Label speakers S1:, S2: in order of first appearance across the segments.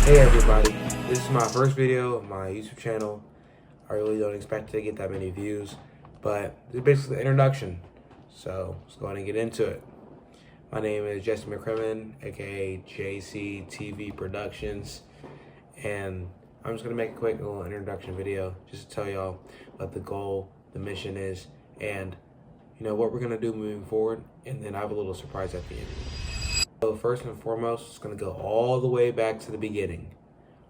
S1: Hey everybody, this is my first video of my YouTube channel. I really don't expect to get that many views, but this is basically the introduction. So let's go ahead and get into it. My name is Jesse McCrimmon, aka JCTV Productions, and I'm just gonna make a quick little introduction video just to tell y'all what the goal, the mission is, and what we're gonna do moving forward, and then I have a little surprise at the end. So first and foremost, it's going to go all the way back to the beginning,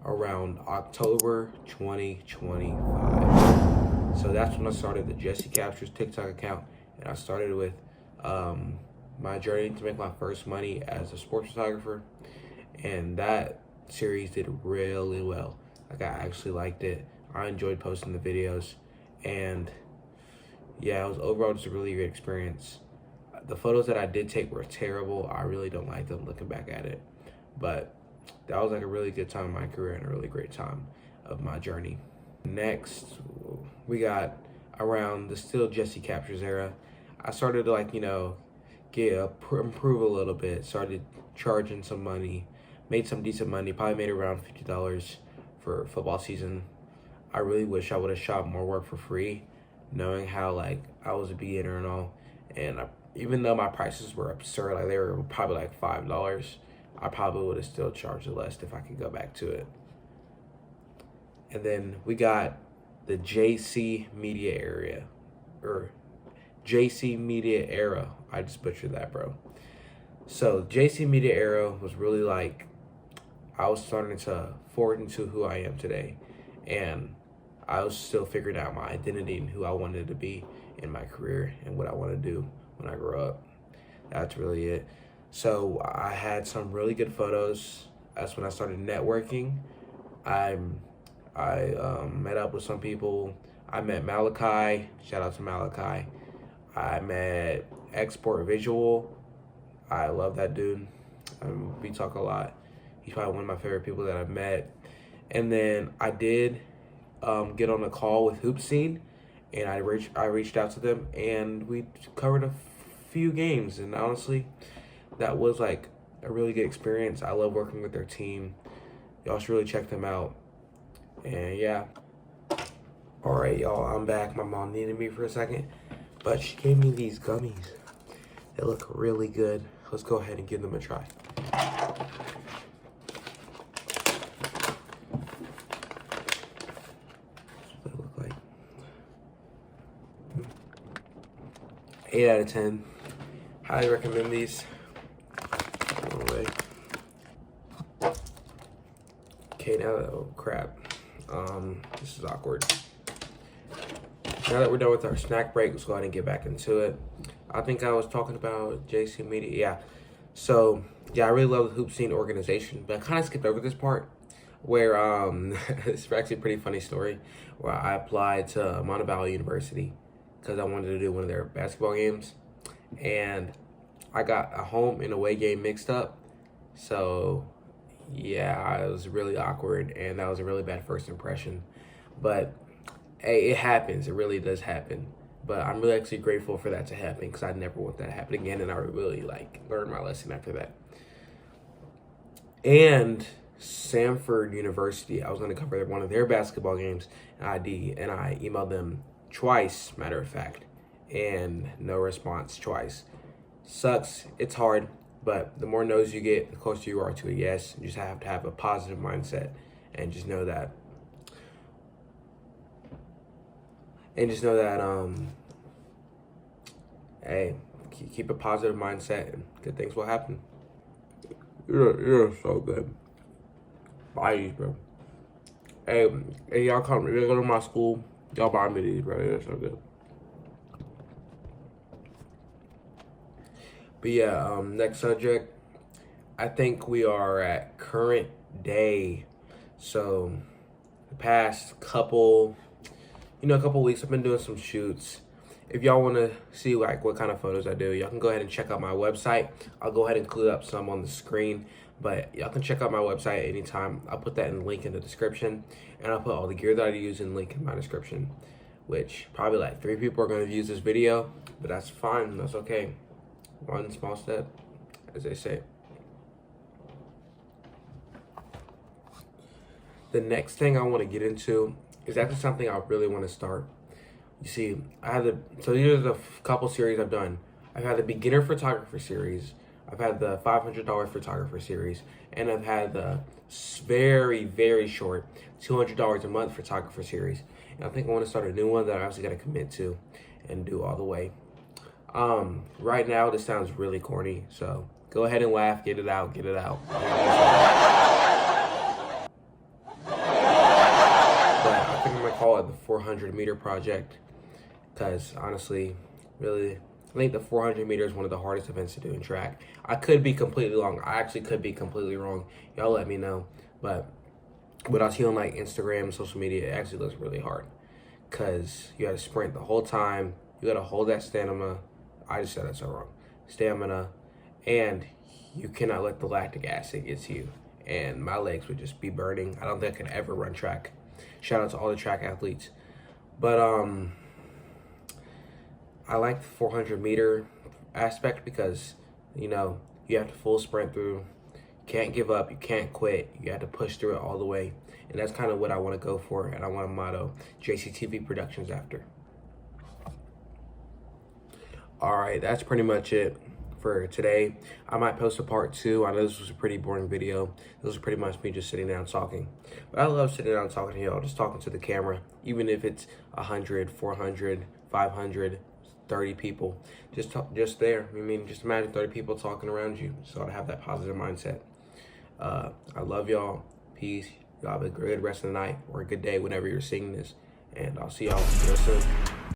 S1: around October 2025. So that's when I started the Jesse Captures TikTok account, and I started with my journey to make my first money as a sports photographer, and that series did really well. Like, I actually liked it. I enjoyed posting the videos, and yeah, it was overall just a really great experience. The photos that I did take were terrible. I really don't like them looking back at it. But that was like a really good time in my career and a really great time of my journey. Next, we got around the still Jesse Captures era. I started to improve a little bit. Started charging some money, made some decent money, probably made around $50 for football season. I really wish I would have shot more work for free, knowing how I was a beginner and all. And even though my prices were absurd, like they were probably like $5, I probably would have still charged less if I could go back to it. And then we got the JC Media area, or JC Media era. I just butchered that, bro. So JC Media era was really like, I was starting to forward into who I am today. And I was still figuring out my identity and who I wanted to be in my career and what I want to do when I grow up. That's really it. So I had some really good photos. That's when I started networking. I met up with some people. I met Malachi. Shout out to Malachi. I met Export Visual. I love that dude. We talk a lot. He's probably one of my favorite people that I've met. And then I did get on a call with Hoop Scene, and I reached out to them, and we covered a few games, and honestly, that was like a really good experience. I love working with their team. Y'all should really check them out. And yeah. All right, y'all, I'm back. My mom needed me for a second, but she gave me these gummies. They look really good. Let's go ahead and give them a try. That's what they look like. 8 out of 10. Highly recommend these. Okay, now that, oh crap. This is awkward. Now that we're done with our snack break, let's go ahead and get back into it. I think I was talking about JC Media. Yeah. So yeah, I really love the Hoop Scene organization, but I kind of skipped over this part where it's actually a pretty funny story where I applied to Montevallo University because I wanted to do one of their basketball games, and I got a home and away game mixed up. So yeah, it was really awkward, and that was a really bad first impression. But hey, it happens. It really does happen. But I'm really actually grateful for that to happen because I never want that to happen again, and I really learned my lesson after that. And Samford University, I was going to cover one of their basketball games, and I emailed them twice, matter of fact, and no response twice. Sucks. It's hard, but the more no's you get, the closer you are to a yes. You just have to have a positive mindset, and just know that. Hey, keep a positive mindset, and good things will happen. You're so good. Buy these, bro. Hey, y'all come, you go to my school, y'all buy me these, bro. They're so good. But yeah, next subject. I think we are at current day. So the past couple weeks I've been doing some shoots. If y'all want to see what kind of photos I do, y'all can go ahead and check out my website. I'll go ahead and include up some on the screen, but y'all can check out my website at any time. I'll put that in the link in the description, and I'll put all the gear that I use in the link in my description, which probably 3 people are going to view this video, but that's fine. That's okay. One small step, as they say. the next thing I want to get into is actually something I really want to start. You see, so these are the couple series I've done. I've had the beginner photographer series, I've had the $500 photographer series, and I've had the very, very short $200 a month photographer series. And I think I want to start a new one that I actually got to commit to and do all the way. Right now, this sounds really corny, so go ahead and laugh, get it out, get it out. But I think I'm gonna call it the 400 meter project, because honestly, really, I think the 400 meter is one of the hardest events to do in track. I could be completely wrong. I actually could be completely wrong. Y'all let me know. But what I see on like Instagram, social media, it actually looks really hard, because you got to sprint the whole time. You got to hold that stamina. I just said that so wrong. Stamina, and you cannot let the lactic acid get to you. And my legs would just be burning. I don't think I could ever run track. Shout out to all the track athletes. But I like the 400 meter aspect because, you know, you have to full sprint through. You can't give up. You can't quit. You have to push through it all the way. And that's kind of what I want to go for. And I want to motto JCTV Productions after. All right, that's pretty much it for today. I might post a part 2. I know this was a pretty boring video. This was pretty much me just sitting down talking. But I love sitting down talking to y'all, just talking to the camera, even if it's 100, 400, 500, 30 people. Just there. I mean, just imagine 30 people talking around you. So to have that positive mindset. I love y'all. Peace. Y'all have a good rest of the night or a good day whenever you're seeing this. And I'll see y'all real soon.